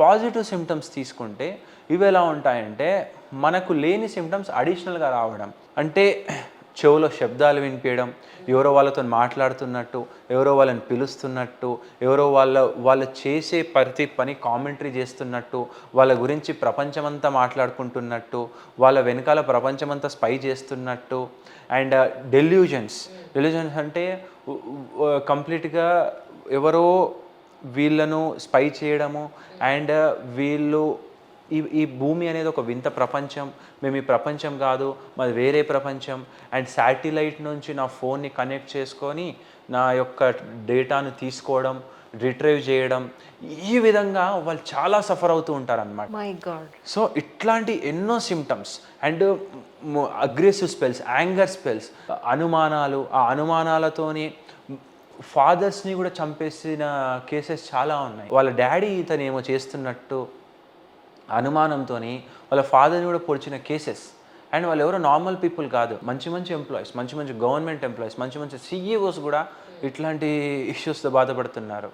Positive symptoms తీసుకుంటే ఇవి ఎలా ఉంటాయంటే మనకు లేని సిమ్టమ్స్ అడిషనల్గా రావడం. అంటే చెవులో శబ్దాలు వినిపించడం, ఎవరో వాళ్ళతో మాట్లాడుతున్నట్టు, ఎవరో వాళ్ళని పిలుస్తున్నట్టు, ఎవరో వాళ్ళు చేసే ప్రతి పని కామెంటరీ చేస్తున్నట్టు, వాళ్ళ గురించి ప్రపంచమంతా మాట్లాడుకుంటున్నట్టు, వాళ్ళ వెనకాల ప్రపంచమంతా స్పై చేస్తున్నట్టు. అండ్ డెల్యూజన్స్ అంటే కంప్లీట్‌గా ఎవరో వీళ్ళను స్పై చేయడము. అండ్ వీళ్ళు ఈ భూమి అనేది ఒక వింత ప్రపంచం, మేము ఈ ప్రపంచం కాదు, మాది వేరే ప్రపంచం. అండ్ శాటిలైట్ నుంచి నా ఫోన్ని కనెక్ట్ చేసుకొని నా యొక్క డేటాను తీసుకోవడం, రిట్రైవ్ చేయడం, ఈ విధంగా వాళ్ళు చాలా సఫర్ అవుతూ ఉంటారనమాట. My God. సో ఇట్లాంటి ఎన్నో symptoms. And aggressive spells, anger spells, అనుమానాలు, ఆ అనుమానాలతోని ఫాదర్స్ని కూడా చంపేసిన కేసెస్ చాలా ఉన్నాయి. వాళ్ళ డాడీ ఇతనేమో చేస్తున్నట్టు అనుమానంతో వాళ్ళ ఫాదర్ని కూడా పొడిచిన కేసెస్. అండ్ వాళ్ళు ఎవరో నార్మల్ పీపుల్ కాదు, మంచి మంచి ఎంప్లాయీస్, మంచి మంచి గవర్నమెంట్ ఎంప్లాయీస్, మంచి మంచి సీఈఓస్ కూడా ఇట్లాంటి ఇష్యూస్తో బాధపడుతున్నారు.